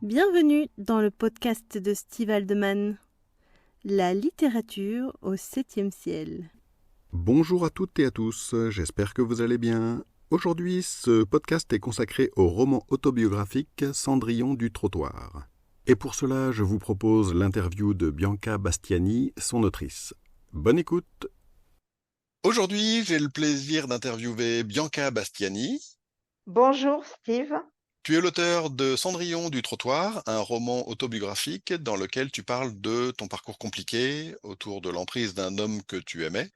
Bienvenue dans le podcast de Steve Haldeman, la littérature au 7e ciel. Bonjour à toutes et à tous, j'espère que vous allez bien. Aujourd'hui, ce podcast est consacré au roman autobiographique Cendrillon du trottoir. Et pour cela, je vous propose l'interview de Bianca Bastiani, son autrice. Bonne écoute. Aujourd'hui, j'ai le plaisir d'interviewer Bianca Bastiani. Bonjour Steve. Tu es l'auteur de Cendrillon du trottoir, un roman autobiographique dans lequel tu parles de ton parcours compliqué autour de l'emprise d'un homme que tu aimais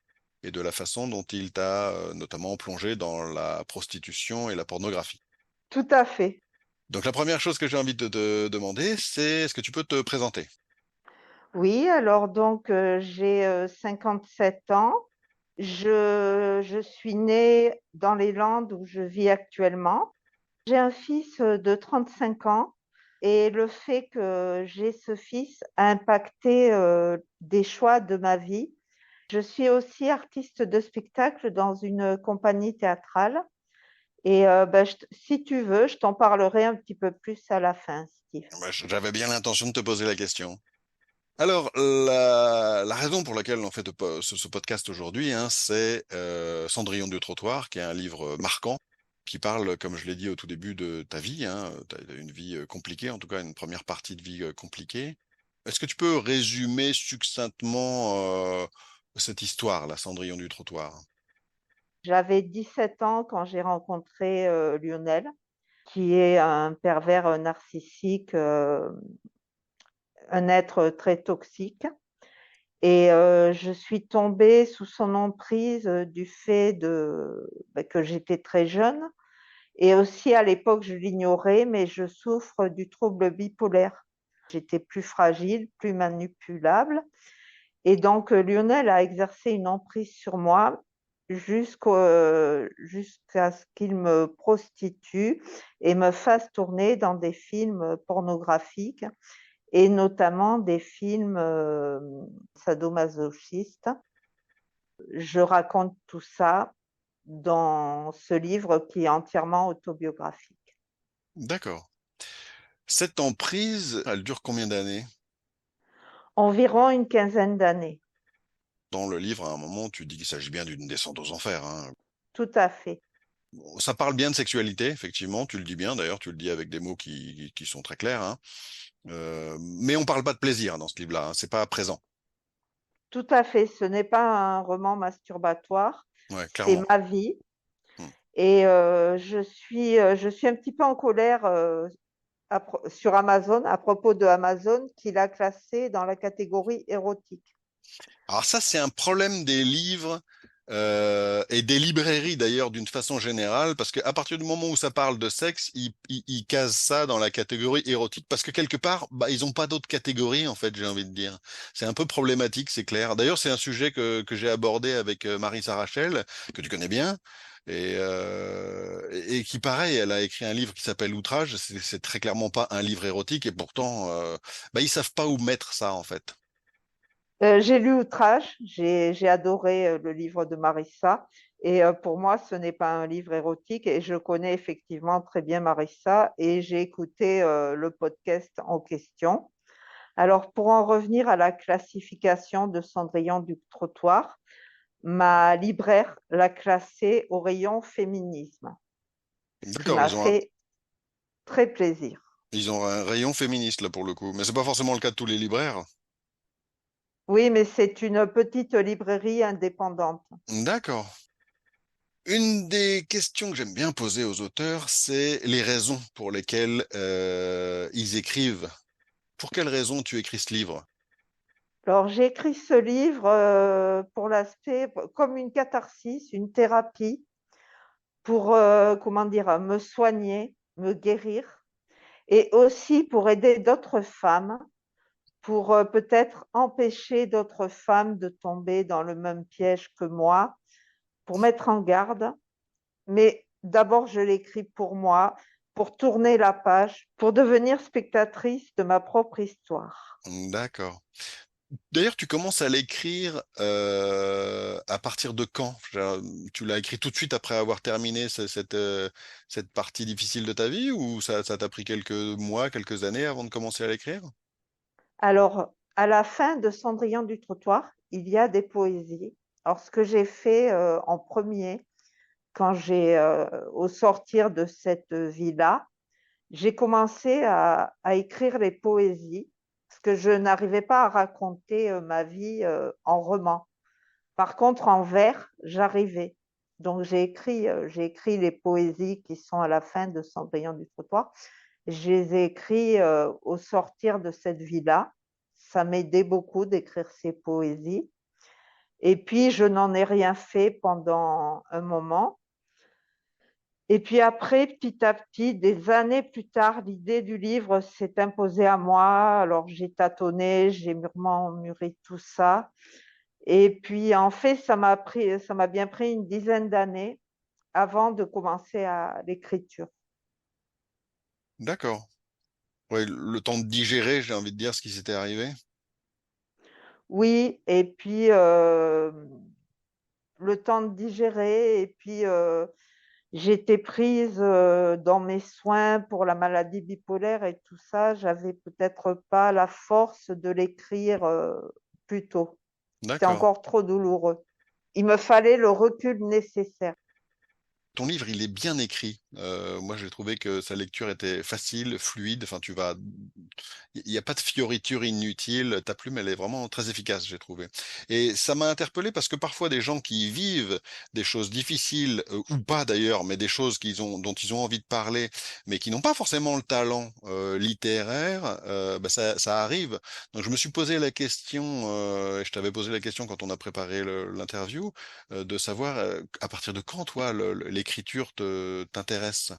et de la façon dont il t'a notamment plongé dans la prostitution et la pornographie. Tout à fait. Donc la première chose que j'ai envie de te demander, c'est est-ce que tu peux te présenter? Oui, alors donc j'ai 57 ans. Je suis née dans les Landes où je vis actuellement. J'ai un fils de 35 ans et le fait que j'ai ce fils a impacté des choix de ma vie. Je suis aussi artiste de spectacle dans une compagnie théâtrale et si tu veux, je t'en parlerai un petit peu plus à la fin, Steve. J'avais bien l'intention de te poser la question. Alors, la raison pour laquelle on fait ce podcast aujourd'hui, c'est Cendrillon du trottoir, qui est un livre marquant, qui parle, comme je l'ai dit au tout début, de ta vie. Tu as une vie compliquée, en tout cas une première partie de vie compliquée. Est-ce que tu peux résumer succinctement cette histoire, la Cendrillon du trottoir? J'avais 17 ans quand j'ai rencontré Lionel, qui est un pervers narcissique, un être très toxique. Et je suis tombée sous son emprise du fait que j'étais très jeune. Et aussi à l'époque, je l'ignorais, mais je souffre du trouble bipolaire. J'étais plus fragile, plus manipulable. Et donc, Lionel a exercé une emprise sur moi jusqu'à ce qu'il me prostitue et me fasse tourner dans des films pornographiques et notamment des films sadomasochistes. Je raconte tout ça dans ce livre qui est entièrement autobiographique. D'accord. Cette emprise, elle dure combien d'années? Environ une quinzaine d'années. Dans le livre, à un moment, tu dis qu'il s'agit bien d'une descente aux enfers, hein. Tout à fait. Bon, ça parle bien de sexualité, effectivement, tu le dis bien, d'ailleurs, tu le dis avec des mots qui sont très clairs, hein. Mais on parle pas de plaisir dans ce livre-là, hein, c'est pas présent. Tout à fait. Ce n'est pas un roman masturbatoire, Ouais, c'est clairement. ma vie. Hmm. Et je suis un petit peu en colère sur Amazon, à propos de Amazon, qui l'a classé dans la catégorie érotique. Alors ça, c'est un problème des livres et des librairies d'ailleurs d'une façon générale, parce qu'à partir du moment où ça parle de sexe, ils casent ça dans la catégorie érotique, parce que quelque part, bah, ils ont pas d'autres catégories en fait, j'ai envie de dire. C'est un peu problématique, c'est clair. D'ailleurs, c'est un sujet que j'ai abordé avec Marie Sarachel, que tu connais bien. Et qui pareil, elle a écrit un livre qui s'appelle Outrage. C'est très clairement pas un livre érotique et pourtant, bah, ils savent pas où mettre ça en fait. J'ai lu Outrage, j'ai adoré le livre de Marissa. Et pour moi, ce n'est pas un livre érotique. Et je connais effectivement très bien Marissa et j'ai écouté le podcast en question. Alors, pour en revenir à la classification de Cendrillon du trottoir, ma libraire l'a classé au rayon féminisme, ce qui D'accord, m'a fait très plaisir. ils ont un rayon féministe là pour le coup, mais c'est pas forcément le cas de tous les libraires. Oui, mais c'est une petite librairie indépendante. D'accord. Une des questions que j'aime bien poser aux auteurs, c'est les raisons pour lesquelles ils écrivent. Pour quelles raisons tu écris ce livre? Alors, j'ai écrit ce livre pour l'aspect comme une catharsis, une thérapie pour, comment dire, me soigner, me guérir et aussi pour aider d'autres femmes, pour peut-être empêcher d'autres femmes de tomber dans le même piège que moi, pour mettre en garde. Mais d'abord, je l'écris pour moi, pour tourner la page, pour devenir spectatrice de ma propre histoire. D'accord. D'ailleurs, tu commences à l'écrire à partir de quand? Tu l'as écrit tout de suite après avoir terminé cette partie difficile de ta vie ou ça t'a pris quelques mois, quelques années avant de commencer à l'écrire? Alors, à la fin de Cendrillon du trottoir, il y a des poésies. Alors, ce que j'ai fait en premier, quand au sortir de cette vie-là, j'ai commencé à écrire les poésies, parce que je n'arrivais pas à raconter ma vie en roman. Par contre, en vers, j'arrivais. Donc, j'ai écrit les poésies qui sont à la fin de Cendrillon du trottoir. Je les ai écrits au sortir de cette vie-là. Ça m'aidait beaucoup d'écrire ces poésies. Et puis, je n'en ai rien fait pendant un moment. Et puis après, petit à petit, des années plus tard, l'idée du livre s'est imposée à moi. Alors, j'ai tâtonné, j'ai mûrement mûri tout ça. Et puis, en fait, ça m'a bien pris une dizaine d'années avant de commencer à l'écriture. D'accord. Ouais, le temps de digérer, j'ai envie de dire ce qui s'était arrivé. Oui, et puis le temps de digérer, et puis j'étais prise dans mes soins pour la maladie bipolaire et tout ça. J'avais peut-être pas la force de l'écrire plus tôt. C'était D'accord. encore trop douloureux. Il me fallait le recul nécessaire. Ton livre, il est bien écrit. Moi, j'ai trouvé que sa lecture était facile, fluide. Enfin, il n'y a pas de fioritures inutiles. Ta plume, elle est vraiment très efficace, j'ai trouvé. Et ça m'a interpellé parce que parfois, des gens qui vivent des choses difficiles, ou pas d'ailleurs, mais des choses dont ils ont envie de parler, mais qui n'ont pas forcément le talent, littéraire, bah, ça arrive. Donc, je me suis posé la question, et je t'avais posé la question quand on a préparé l'interview, de savoir à partir de quand, toi, l'écriture t'intéresse.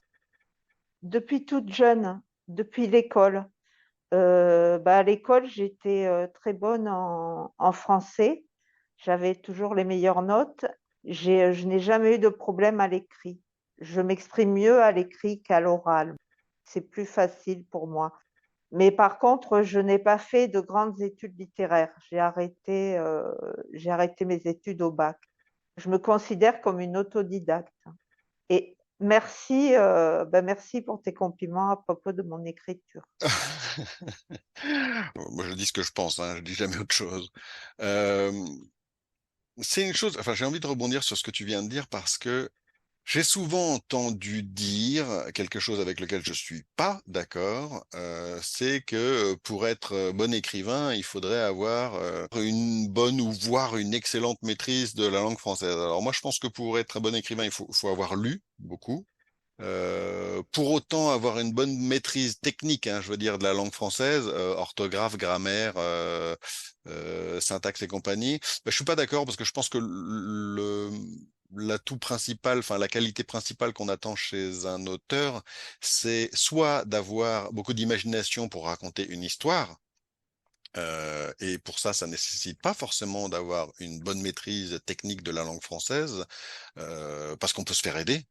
Depuis toute jeune, depuis l'école. À l'école, j'étais très bonne en français. J'avais toujours les meilleures notes. Je n'ai jamais eu de problème à l'écrit. Je m'exprime mieux à l'écrit qu'à l'oral. C'est plus facile pour moi. Mais par contre, je n'ai pas fait de grandes études littéraires. J'ai arrêté mes études au bac. Je me considère comme une autodidacte. Et merci pour tes compliments à propos de mon écriture. Moi, je dis ce que je pense, hein, je dis jamais autre chose. Euh, c'est une chose, enfin, j'ai envie de rebondir sur ce que tu viens de dire parce que j'ai souvent entendu dire quelque chose avec lequel je suis pas d'accord, c'est que pour être bon écrivain, il faudrait avoir une bonne ou voire une excellente maîtrise de la langue française. Alors moi, je pense que pour être un bon écrivain, faut avoir lu beaucoup. Pour autant avoir une bonne maîtrise technique, hein, je veux dire, de la langue française, orthographe, grammaire, syntaxe et compagnie, je suis pas d'accord parce que je pense que l'atout principal, enfin la qualité principale qu'on attend chez un auteur, c'est soit d'avoir beaucoup d'imagination pour raconter une histoire. Et pour ça, ça nécessite pas forcément d'avoir une bonne maîtrise technique de la langue française, parce qu'on peut se faire aider.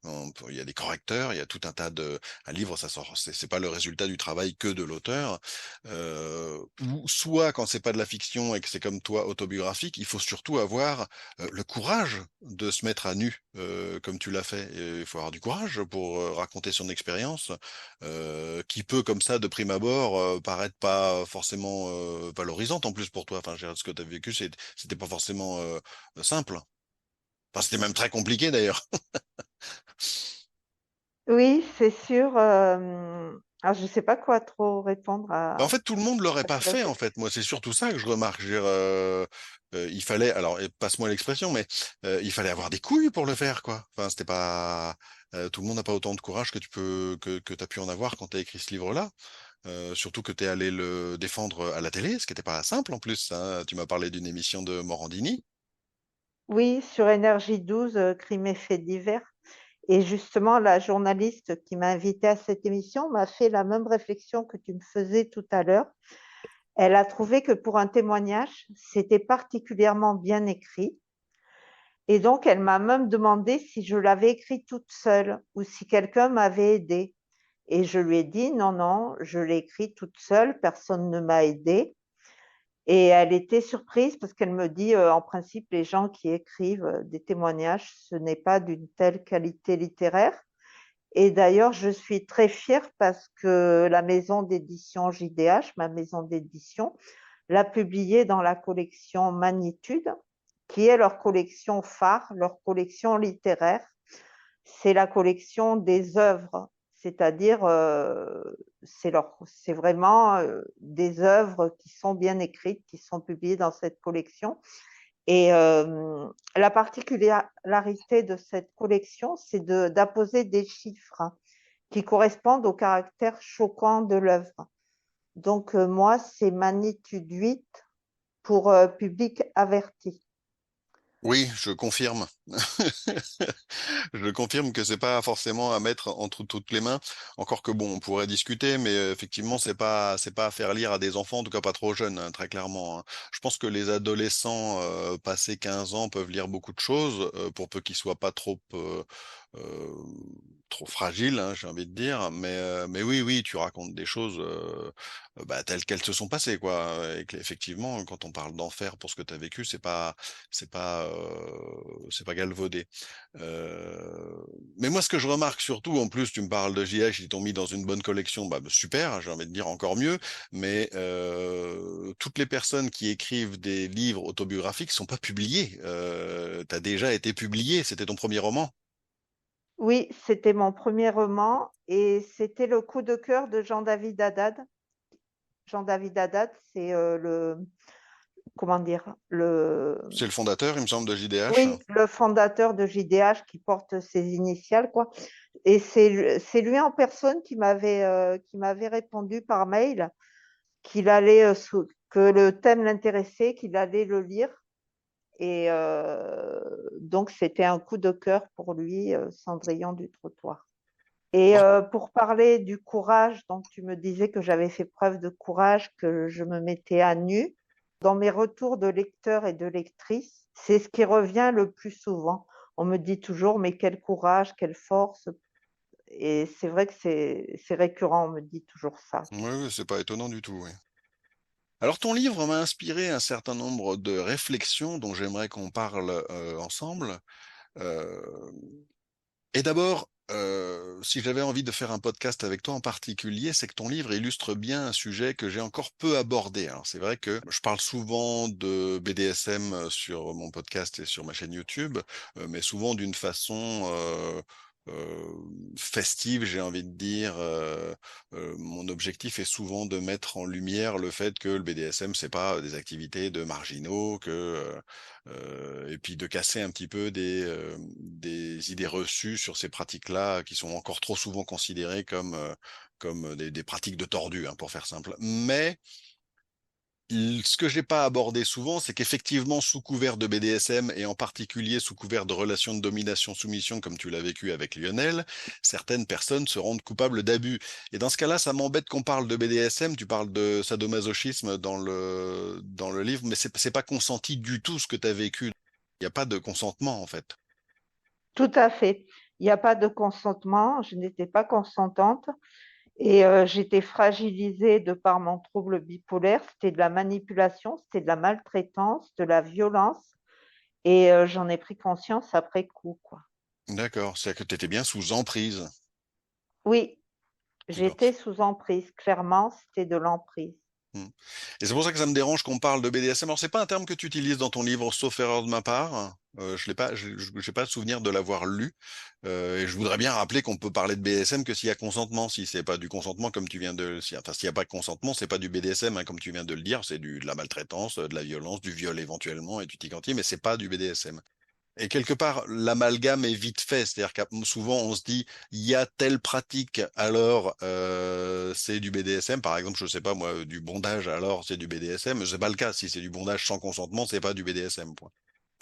Il y a des correcteurs, il y a tout un tas de. Un livre, ça sort, c'est pas le résultat du travail que de l'auteur. Ou soit quand c'est pas de la fiction et que c'est comme toi autobiographique, il faut surtout avoir le courage de se mettre à nu, comme tu l'as fait. Et il faut avoir du courage pour raconter son expérience, qui peut comme ça de prime abord paraître pas forcément valorisante en plus pour toi. Enfin, je veux dire, ce que tu as vécu, c'était pas forcément simple. Enfin, c'était même très compliqué d'ailleurs. Oui, c'est sûr. Alors, je ne sais pas quoi trop répondre En fait, tout le monde l'aurait à pas ta fait, en question. fait. Moi, c'est surtout ça que je remarque. Je veux dire, il fallait, alors, passe-moi l'expression, mais il fallait avoir des couilles pour le faire, quoi. Enfin, c'était pas, tout le monde n'a pas autant de courage que t'as pu en avoir quand t'as écrit ce livre-là. Surtout que t'es allé le défendre à la télé, ce qui n'était pas simple en plus, hein. Tu m'as parlé d'une émission de Morandini. Oui, sur Énergie 12, Crimes et faits divers. Et justement, la journaliste qui m'a invitée à cette émission m'a fait la même réflexion que tu me faisais tout à l'heure. Elle a trouvé que pour un témoignage, c'était particulièrement bien écrit. Et donc, elle m'a même demandé si je l'avais écrit toute seule ou si quelqu'un m'avait aidé. Et je lui ai dit non, non, je l'ai écrit toute seule, personne ne m'a aidé. Et elle était surprise parce qu'elle me dit, en principe, les gens qui écrivent des témoignages, ce n'est pas d'une telle qualité littéraire. Et d'ailleurs, je suis très fière parce que la maison d'édition JDH, ma maison d'édition, l'a publié dans la collection Magnitude, qui est leur collection phare, leur collection littéraire. C'est la collection des œuvres, c'est-à-dire c'est vraiment des œuvres qui sont bien écrites, qui sont publiées dans cette collection. Et la particularité de cette collection, c'est d'apposer des chiffres qui correspondent au caractère choquant de l'œuvre. Donc, moi, c'est Magnitude 8 pour public averti. Oui, je confirme. Je confirme que c'est pas forcément à mettre entre toutes les mains. Encore que bon, on pourrait discuter, mais effectivement, c'est pas à faire lire à des enfants, en tout cas pas trop jeunes, hein, très clairement, hein. Je pense que les adolescents passés 15 ans peuvent lire beaucoup de choses, pour peu qu'ils soient pas euh, trop fragiles, hein, j'ai envie de dire. Mais oui, oui, tu racontes des choses bah, telles qu'elles se sont passées, quoi. Et effectivement, quand on parle d'enfer pour ce que tu as vécu, c'est pas galvaudé. Mais moi, ce que je remarque surtout, en plus, tu me parles de JH, ils t'ont mis dans une bonne collection, bah, super, j'ai envie de dire encore mieux, mais toutes les personnes qui écrivent des livres autobiographiques sont pas publiées. Tu as déjà été publié, c'était ton premier roman. Oui, c'était mon premier roman et c'était le coup de cœur de Jean-David Haddad. Jean-David Haddad, c'est comment dire, C'est le fondateur, il me semble, de JDH. oui, le fondateur de JDH qui porte ses initiales, quoi. Et c'est lui en personne qui m'avait répondu par mail qu'il allait, que le thème l'intéressait, qu'il allait le lire. Et donc, c'était un coup de cœur pour lui, Cendrillon du trottoir. Et pour parler du courage, donc tu me disais que j'avais fait preuve de courage, que je me mettais à nu. Dans mes retours de lecteurs et de lectrices, c'est ce qui revient le plus souvent. On me dit toujours, mais quel courage, quelle force. Et c'est vrai que c'est récurrent, on me dit toujours ça. Oui, oui, c'est pas étonnant du tout, oui. Alors, ton livre m'a inspiré un certain nombre de réflexions dont j'aimerais qu'on parle ensemble. Euh, Et d'abord, si j'avais envie de faire un podcast avec toi en particulier, c'est que ton livre illustre bien un sujet que j'ai encore peu abordé. Alors c'est vrai que je parle souvent de BDSM sur mon podcast et sur ma chaîne YouTube, mais souvent d'une façon euh, festive, j'ai envie de dire. Mon objectif est souvent de mettre en lumière le fait que le BDSM, c'est pas des activités de marginaux, et puis de casser un petit peu des idées reçues sur ces pratiques-là qui sont encore trop souvent considérées comme des pratiques de tordus, hein, pour faire simple. Mais ce que j'ai pas abordé souvent, c'est qu'effectivement, sous couvert de BDSM et en particulier sous couvert de relations de domination-soumission, comme tu l'as vécu avec Lionel, certaines personnes se rendent coupables d'abus. Et dans ce cas-là, ça m'embête qu'on parle de BDSM. Tu parles de sadomasochisme dans le livre, mais c'est pas consenti du tout ce que tu as vécu. Il n'y a pas de consentement, en fait. Tout à fait. Il n'y a pas de consentement, je n'étais pas consentante et j'étais fragilisée de par mon trouble bipolaire. C'était de la manipulation, c'était de la maltraitance, de la violence et j'en ai pris conscience après coup, quoi. D'accord, c'est-à-dire que tu étais bien sous emprise. Oui, D'accord. j'étais sous emprise, clairement, c'était de l'emprise. Hmm. Et c'est pour ça que ça me dérange qu'on parle de BDSM. Alors, c'est pas un terme que tu utilises dans ton livre, sauf erreur de ma part. Je l'ai pas, j'ai pas le souvenir de l'avoir lu. Et je voudrais bien rappeler qu'on peut parler de BDSM que s'il y a consentement. Si c'est pas du consentement, comme tu viens enfin, s'il y a pas de consentement, c'est pas du BDSM, hein, comme tu viens de le dire. C'est de la maltraitance, de la violence, du viol éventuellement et du tigantier, mais c'est pas du BDSM. Et quelque part, l'amalgame est vite fait. C'est-à-dire que souvent, on se dit, il y a telle pratique, alors c'est du BDSM. Par exemple, je sais pas moi, du bondage, alors c'est du BDSM. C'est pas le cas. Si c'est du bondage sans consentement, c'est pas du BDSM, point.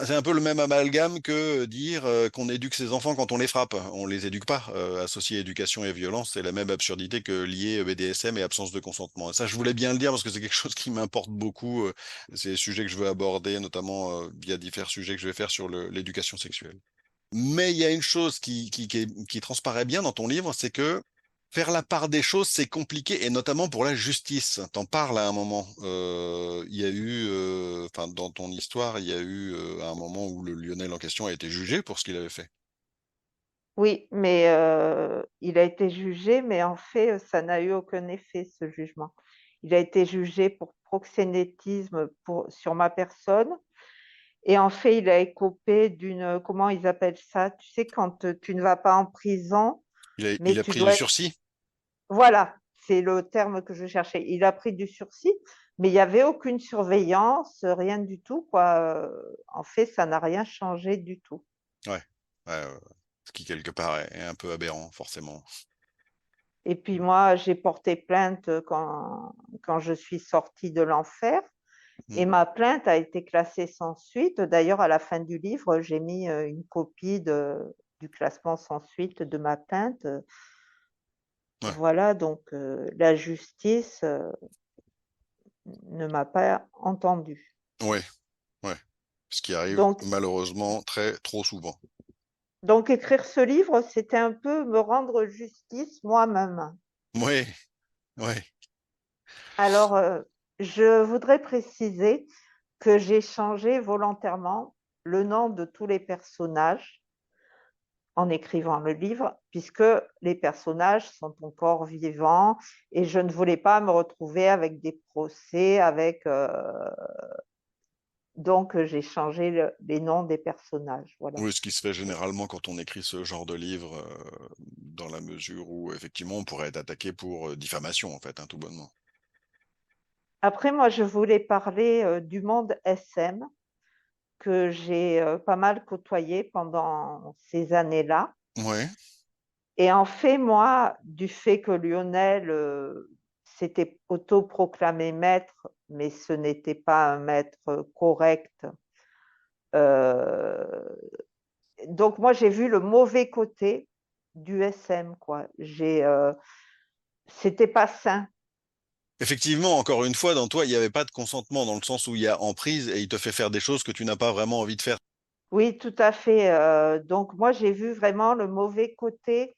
C'est un peu le même amalgame que dire qu'on éduque ses enfants quand on les frappe. On les éduque pas. Associer éducation et violence, c'est la même absurdité que lier BDSM et absence de consentement. Et ça, je voulais bien le dire parce que c'est quelque chose qui m'importe beaucoup. C'est des sujets que je veux aborder, notamment via divers sujets que je vais faire sur l'éducation sexuelle. Mais il y a une chose qui transparaît bien dans ton livre, c'est que faire la part des choses, c'est compliqué, et notamment pour la justice. T'en parles à un moment. Il y a eu, enfin, dans ton histoire, il y a eu un moment où le Lionel en question a été jugé pour ce qu'il avait fait. Oui, mais il a été jugé, mais en fait, ça n'a eu aucun effet, ce jugement. Il a été jugé pour proxénétisme sur ma personne. Et en fait, il a écopé d'une, comment ils appellent ça? Tu sais, quand tu ne vas pas en prison, Il mais a tu pris du dois être... sursis. Voilà, c'est le terme que je cherchais. Il a pris du sursis, mais il n'y avait aucune surveillance, rien du tout, quoi. En fait, ça n'a rien changé du tout. Ouais. Ce qui quelque part est un peu aberrant, forcément. Et puis moi, j'ai porté plainte quand je suis sortie de l'enfer. Mm. Et ma plainte a été classée sans suite. D'ailleurs, à la fin du livre, j'ai mis une copie du classement sans suite de ma plainte. Ouais. Voilà, donc la justice ne m'a pas entendue. Ouais. Ouais. Ce qui arrive Donc, malheureusement trop souvent. donc écrire ce livre, c'était un peu me rendre justice moi-même. Ouais. Ouais. Alors, je voudrais préciser que j'ai changé volontairement le nom de tous les personnages en écrivant le livre, puisque les personnages sont encore vivants et je ne voulais pas me retrouver avec des procès, donc j'ai changé les noms des personnages. Voilà. Oui, ce qui se fait généralement quand on écrit ce genre de livre, dans la mesure où effectivement on pourrait être attaqué pour diffamation, en fait, hein, tout bonnement. Après, moi, je voulais parler du monde SM que j'ai pas mal côtoyé pendant ces années-là. Ouais. Et en fait, moi, du fait que Lionel s'était autoproclamé maître, mais ce n'était pas un maître correct, euh, donc moi, j'ai vu le mauvais côté du SM, quoi. C'était pas sain. Effectivement, encore une fois, dans toi, il n'y avait pas de consentement dans le sens où il y a emprise et il te fait faire des choses que tu n'as pas vraiment envie de faire. Oui, tout à fait. Donc moi, j'ai vu vraiment le mauvais côté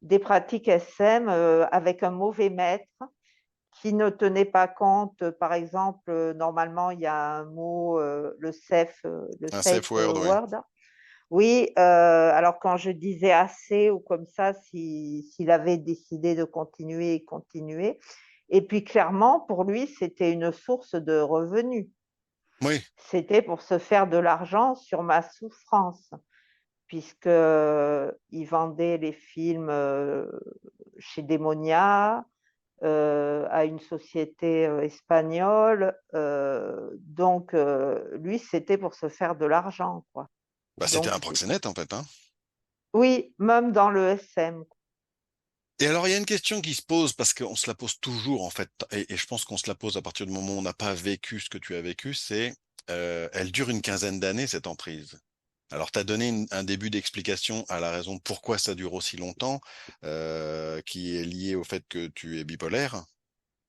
des pratiques SM avec un mauvais maître qui ne tenait pas compte. Par exemple, normalement, il y a un mot, le Un safe safe word, ouais. word. Oui, alors quand je disais assez ou comme ça, s'il avait décidé de continuer, il continuait. Et puis clairement, pour lui, c'était une source de revenus. Oui. C'était pour se faire de l'argent sur ma souffrance, puisque il vendait les films chez Demonia, à une société espagnole. Donc, lui, c'était pour se faire de l'argent, quoi. Bah, c'était un Donc, proxénète, en fait, hein. oui, même dans le SM. Et alors, il y a une question qui se pose, parce qu'on se la pose toujours, en fait, et je pense qu'on se la pose à partir du moment où on n'a pas vécu ce que tu as vécu, c'est, elle dure une quinzaine d'années, cette emprise. Alors, tu as donné un début d'explication à la raison pourquoi ça dure aussi longtemps, qui est liée au fait que tu es bipolaire.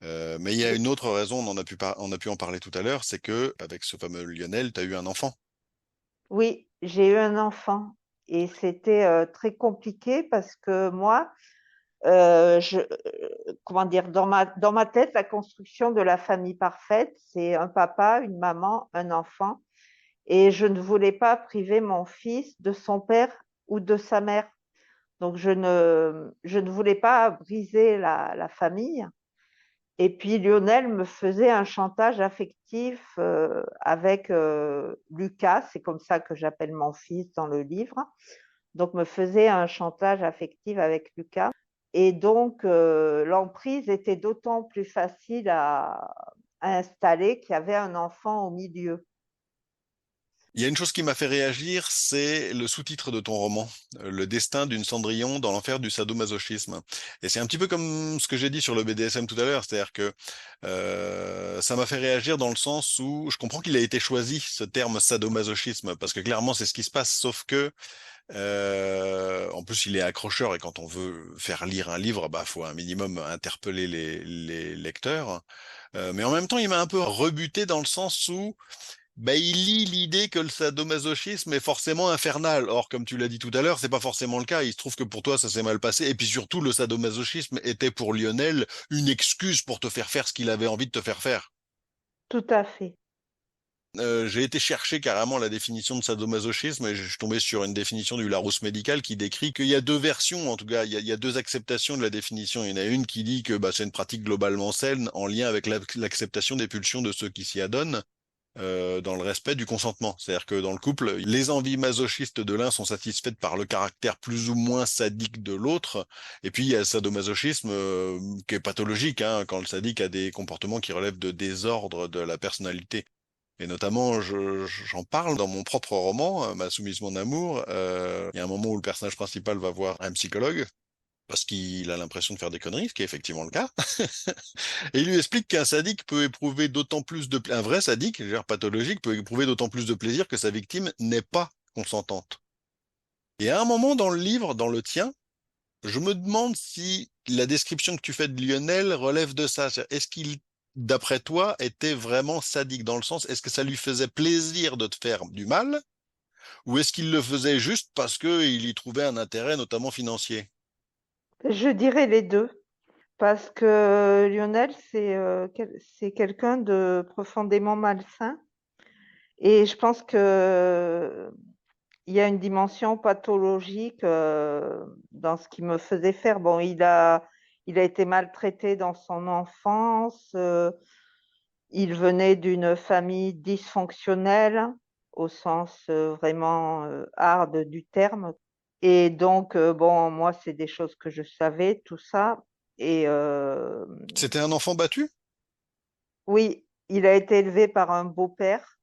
Mais il y a une autre raison, on a pu en parler tout à l'heure, c'est que avec ce fameux Lionel, tu as eu un enfant. Oui, j'ai eu un enfant et c'était très compliqué parce que moi, comment dire, dans ma tête, la construction de la famille parfaite, c'est un papa, une maman, un enfant. Et je ne voulais pas priver mon fils de son père ou de sa mère. Donc, je ne voulais pas briser la famille. Et puis, Lionel me faisait un chantage affectif avec Lucas, c'est comme ça que j'appelle mon fils dans le livre. Donc, me faisait un chantage affectif avec Lucas. Et donc, l'emprise était d'autant plus facile à installer qu'il y avait un enfant au milieu. Il y a une chose qui m'a fait réagir, c'est le sous-titre de ton roman, Le destin d'une Cendrillon dans l'enfer du sadomasochisme. Et c'est un petit peu comme ce que j'ai dit sur le BDSM tout à l'heure, c'est-à-dire que ça m'a fait réagir dans le sens où je comprends qu'il a été choisi, ce terme sadomasochisme, parce que clairement c'est ce qui se passe, sauf que en plus, il est accrocheur et quand on veut faire lire un livre, bah, faut un minimum interpeller les lecteurs. Mais en même temps, il m'a un peu rebuté dans le sens où il lie l'idée que le sadomasochisme est forcément infernal. Or, comme tu l'as dit tout à l'heure, c'est pas forcément le cas. Il se trouve que pour toi, ça s'est mal passé. Et puis surtout, le sadomasochisme était pour Lionel une excuse pour te faire faire ce qu'il avait envie de te faire faire. Tout à fait. J'ai été chercher carrément la définition de sadomasochisme et je suis tombé sur une définition du Larousse médical qui décrit qu'il y a deux versions, en tout cas, il y a deux acceptations de la définition. Il y en a une qui dit que c'est une pratique globalement saine en lien avec l'acceptation des pulsions de ceux qui s'y adonnent. Dans le respect du consentement. C'est-à-dire que dans le couple, les envies masochistes de l'un sont satisfaites par le caractère plus ou moins sadique de l'autre. Et puis il y a le sadomasochisme qui est pathologique, hein, quand le sadique a des comportements qui relèvent de désordre de la personnalité. Et notamment, j'en parle dans mon propre roman, Ma soumise, mon amour. Il y a un moment où le personnage principal va voir un psychologue parce qu'il a l'impression de faire des conneries, ce qui est effectivement le cas. Et il lui explique qu'un sadique peut éprouver d'autant plus de un vrai sadique, je veux dire pathologique, peut éprouver d'autant plus de plaisir que sa victime n'est pas consentante. Et à un moment dans le livre, dans le tien, je me demande si la description que tu fais de Lionel relève de ça. Est-ce qu'il, d'après toi, était vraiment sadique dans le sens, est-ce que ça lui faisait plaisir de te faire du mal, ou est-ce qu'il le faisait juste parce qu'il y trouvait un intérêt, notamment financier? Je dirais les deux, parce que Lionel, c'est quelqu'un de profondément malsain. Et je pense que il y a une dimension pathologique dans ce qu'il me faisait faire. Bon, il a été maltraité dans son enfance. Il venait d'une famille dysfonctionnelle, au sens vraiment hard du terme. Et donc, bon, moi, c'est des choses que je savais, tout ça. Et C'était un enfant battu? oui, il a été élevé par un beau-père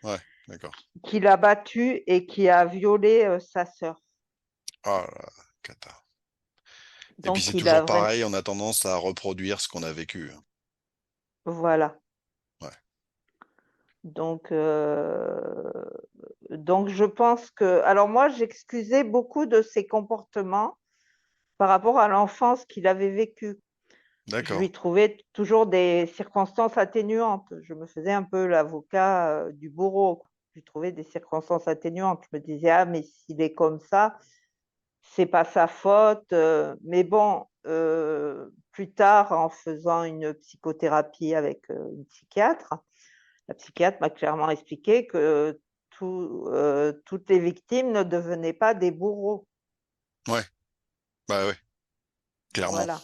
Ouais, d'accord. qui l'a battu et qui a violé sa sœur. Ah là, cata. Et puis Donc, c'est il a toujours vraiment... pareil, on a tendance à reproduire ce qu'on a vécu, hein. Voilà. Ouais. Donc, euh, donc, je pense que... Alors moi, j'excusais beaucoup de ses comportements par rapport à l'enfance qu'il avait vécue. Je D'accord. lui trouvais toujours des circonstances atténuantes. Je me faisais un peu l'avocat du bourreau. Je lui trouvais des circonstances atténuantes. Je me disais, ah, mais s'il est comme ça, c'est pas sa faute. Mais bon, plus tard, en faisant une psychothérapie avec une psychiatre, la psychiatre m'a clairement expliqué que toutes les victimes ne devenaient pas des bourreaux. Ouais, bah ouais, clairement. Voilà.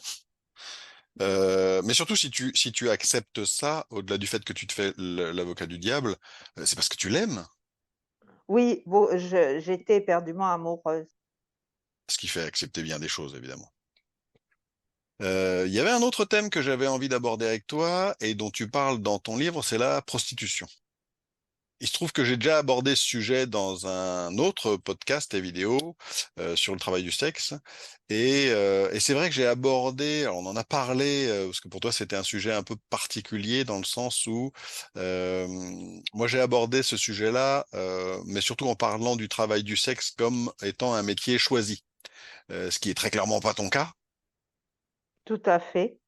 Mais surtout si tu acceptes ça, au-delà du fait que tu te fais l'avocat du diable, c'est parce que tu l'aimes, Oui, bon, j'étais éperdument amoureuse. ce qui fait accepter bien des choses, évidemment. Il y avait un autre thème que j'avais envie d'aborder avec toi et dont tu parles dans ton livre, c'est la prostitution. Il se trouve que j'ai déjà abordé ce sujet dans un autre podcast et vidéo sur le travail du sexe. Et c'est vrai que j'ai abordé, alors on en a parlé, parce que pour toi c'était un sujet un peu particulier dans le sens où euh, moi j'ai abordé ce sujet-là, mais surtout en parlant du travail du sexe comme étant un métier choisi, ce qui est très clairement pas ton cas. Tout à fait.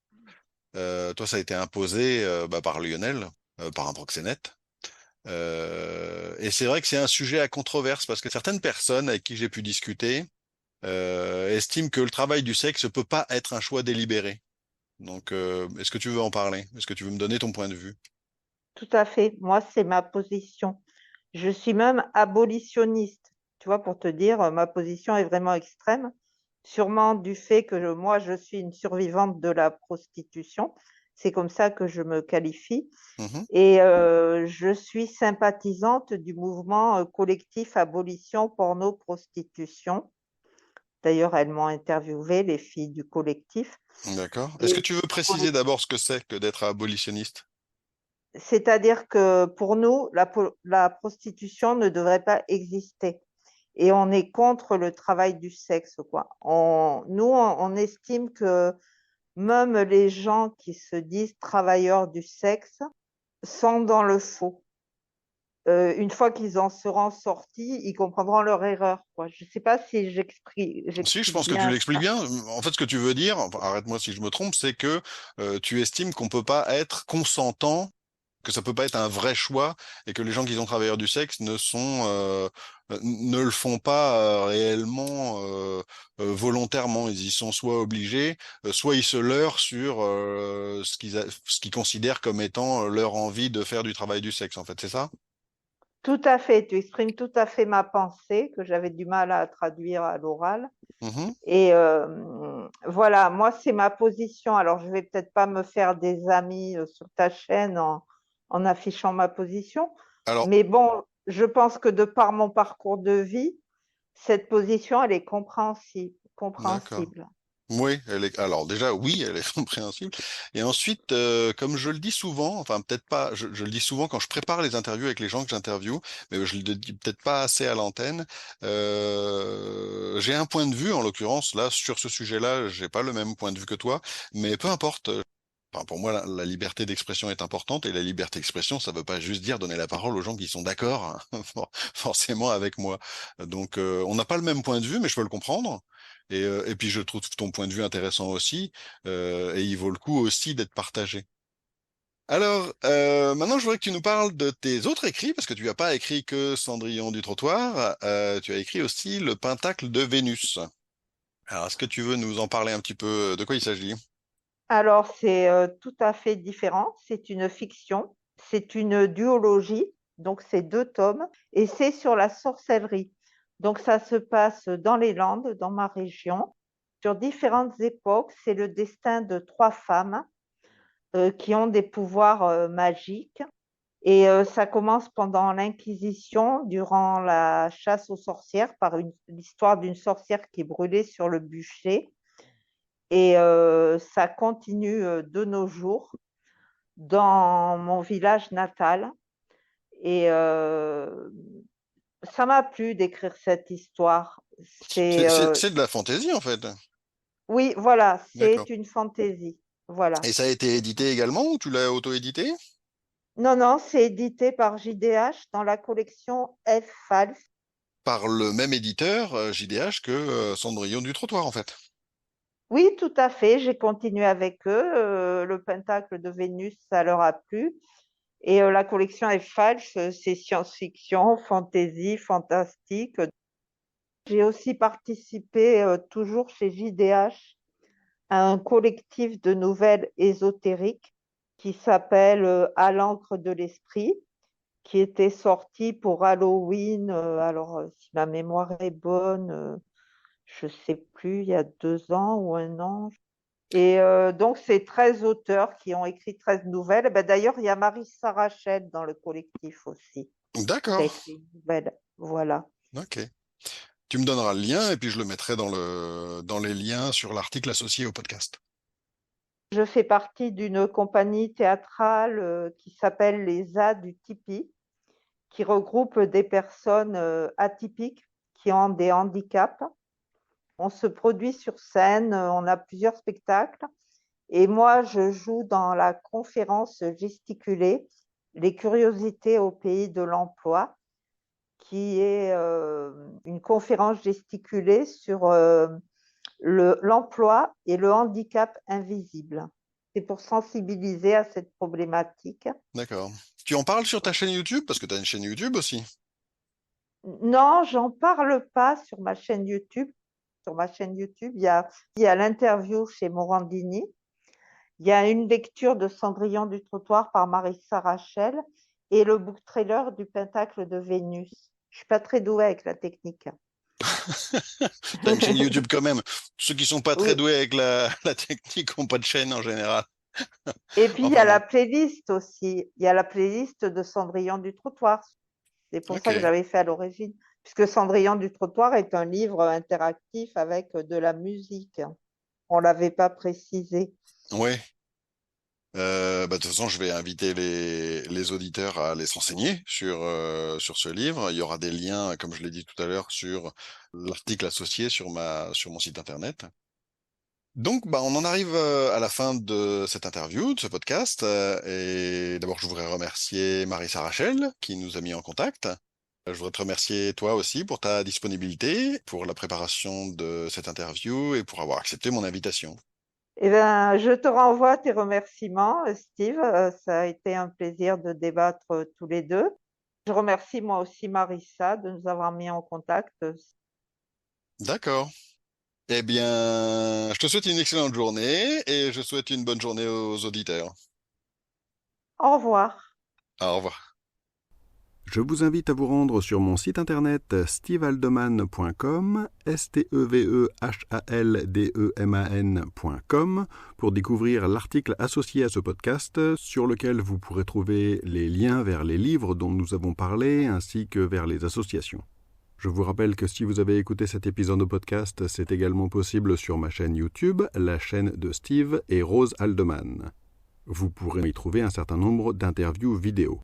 Toi ça a été imposé par Lionel, par un proxénète. Et c'est vrai que c'est un sujet à controverse parce que certaines personnes avec qui j'ai pu discuter estiment que le travail du sexe ne peut pas être un choix délibéré. Donc, est-ce que tu veux en parler? Est-ce que tu veux me donner ton point de vue? Tout à fait. Moi, c'est ma position. Je suis même abolitionniste. Tu vois, pour te dire, ma position est vraiment extrême. Sûrement du fait que moi, je suis une survivante de la prostitution. C'est comme ça que je me qualifie. Mhm. Et je suis sympathisante du mouvement collectif abolition porno-prostitution. D'ailleurs, elles m'ont interviewé, les filles du collectif. D'accord. Est-ce que Et tu veux préciser d'abord ce que c'est que d'être abolitionniste? c'est-à-dire que pour nous, la prostitution ne devrait pas exister. Et on est contre le travail du sexe, quoi. On estime que même les gens qui se disent travailleurs du sexe sont dans le faux. Une fois qu'ils en seront sortis, ils comprendront leur erreur, quoi. Je ne sais pas si Si, je j'explique pense que tu bien l'expliques ça. bien. En fait, ce que tu veux dire, enfin, arrête-moi si je me trompe, c'est que tu estimes qu'on peut pas être consentant que ça peut pas être un vrai choix et que les gens qui sont travailleurs du sexe ne le font pas réellement volontairement. Ils y sont soit obligés, soit ils se leurrent sur ce qu'ils considèrent comme étant leur envie de faire du travail du sexe, en fait, c'est ça? Tout à fait, tu exprimes tout à fait ma pensée que j'avais du mal à traduire à l'oral. Mhm. Et voilà, moi, c'est ma position. Alors, je vais peut-être pas me faire des amis sur ta chaîne en affichant ma position, Alors, mais bon, je pense que de par mon parcours de vie, cette position, elle est compréhensible. d'accord. compréhensible. Oui, alors déjà, oui, elle est compréhensible. Et ensuite, comme je le dis souvent, enfin peut-être pas, je le dis souvent quand je prépare les interviews avec les gens que j'interviewe, mais je le dis peut-être pas assez à l'antenne. J'ai un point de vue, en l'occurrence, là, sur ce sujet-là, j'ai pas le même point de vue que toi, mais peu importe. Enfin, pour moi, la liberté d'expression est importante et la liberté d'expression, ça veut pas juste dire donner la parole aux gens qui sont d'accord, hein, forcément avec moi. Donc, on n'a pas le même point de vue, mais je peux le comprendre. Et puis je trouve ton point de vue intéressant aussi, et il vaut le coup aussi d'être partagé. Alors, maintenant, je voudrais que tu nous parles de tes autres écrits, parce que tu n'as pas écrit que Cendrillon du trottoir, tu as écrit aussi Le Pentacle de Vénus. Alors, est-ce que tu veux nous en parler un petit peu de quoi il s'agit? Alors, c'est tout à fait différent. C'est une fiction, c'est une duologie, donc c'est 2 tomes, et c'est sur la sorcellerie. Donc, ça se passe dans les Landes, dans ma région, sur différentes époques. C'est le destin de 3 femmes qui ont des pouvoirs magiques. Et ça commence pendant l'Inquisition, durant la chasse aux sorcières, par l'histoire d'une sorcière qui est brûlée sur le bûcher. Et ça continue de nos jours dans mon village natal. Et ça m'a plu d'écrire cette histoire. C'est de la fantaisie, en fait. Oui, voilà, D'accord. c'est une fantaisie. Voilà. Et ça a été édité également ou tu l'as auto-édité? Non, non, c'est édité par JDH dans la collection F. Fals. Par le même éditeur, JDH, que Cendrillon du trottoir, en fait. Oui, tout à fait. J'ai continué avec eux. Le Pentacle de Vénus, ça leur a plu. Et la collection F. Fals, c'est science-fiction, fantasy, fantastique. J'ai aussi participé, toujours chez JDH, à un collectif de nouvelles ésotériques qui s'appelle À l'encre de l'esprit, qui était sorti pour Halloween. Alors, si ma mémoire est bonne, je ne sais plus, il y a 2 ans ou un an. Et donc, c'est 13 auteurs qui ont écrit 13 nouvelles. Eh ben, d'ailleurs, il y a Marissa Rachel dans le collectif aussi, qui a D'accord. écrit une nouvelle. Voilà. Ok. Tu me donneras le lien et puis je le mettrai dans les liens sur l'article associé au podcast. Je fais partie d'une compagnie théâtrale qui s'appelle les A du Tipeee, qui regroupe des personnes atypiques qui ont des handicaps. On se produit sur scène, on a plusieurs spectacles. Et moi, je joue dans la conférence gesticulée, Les curiosités au pays de l'emploi, qui est une conférence gesticulée sur l'emploi et le handicap invisible. C'est pour sensibiliser à cette problématique. D'accord. Tu en parles sur ta chaîne YouTube parce que tu as une chaîne YouTube aussi. Non, j'en parle pas sur ma chaîne YouTube. Sur ma chaîne YouTube, il y a l'interview chez Morandini. Il y a une lecture de Cendrillon du trottoir par Marissa Rachel et le book trailer du Pentacle de Vénus. Je suis pas très douée avec la technique. Tu as une chaîne YouTube quand même. Ceux qui sont pas très Oui. doués avec la technique ont pas de chaîne en général. Et puis il y Enfin a la bon. playlist aussi. Il y a la playlist de Cendrillon du trottoir. C'est pour Ok. ça que j'avais fait à l'origine, puisque Cendrillon du trottoir est un livre interactif avec de la musique. On l'avait pas précisé. Ouais. Bah, de toute façon, je vais inviter les auditeurs à aller se renseigner sur ce livre. Il y aura des liens, comme je l'ai dit tout à l'heure, sur l'article associé sur mon site internet. Donc, bah, on en arrive à la fin de cette interview, de ce podcast. Et d'abord, je voudrais remercier Marissa Rachel qui nous a mis en contact. Je voudrais te remercier toi aussi pour ta disponibilité, pour la préparation de cette interview et pour avoir accepté mon invitation. Eh bien, je te renvoie tes remerciements, Steve. Ça a été un plaisir de débattre tous les deux. Je remercie moi aussi Marissa de nous avoir mis en contact. D'accord. Eh bien, je te souhaite une excellente journée et je souhaite une bonne journée aux auditeurs. Au revoir. Au revoir. Je vous invite à vous rendre sur mon site internet stevehaldeman.com, stevehaldeman.com, pour découvrir l'article associé à ce podcast sur lequel vous pourrez trouver les liens vers les livres dont nous avons parlé ainsi que vers les associations. Je vous rappelle que si vous avez écouté cet épisode de podcast, c'est également possible sur ma chaîne YouTube, la chaîne de Steve et Rose Haldeman. Vous pourrez y trouver un certain nombre d'interviews vidéo.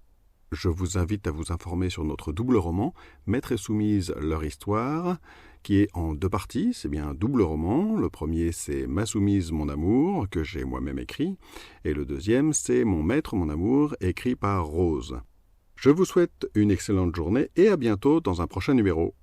Je vous invite à vous informer sur notre double roman, Maître et Soumise, leur histoire, qui est en 2 parties. C'est bien un double roman. Le premier, c'est Ma Soumise, mon amour, que j'ai moi-même écrit. Et le deuxième, c'est Mon Maître, mon amour, écrit par Rose. Je vous souhaite une excellente journée et à bientôt dans un prochain numéro.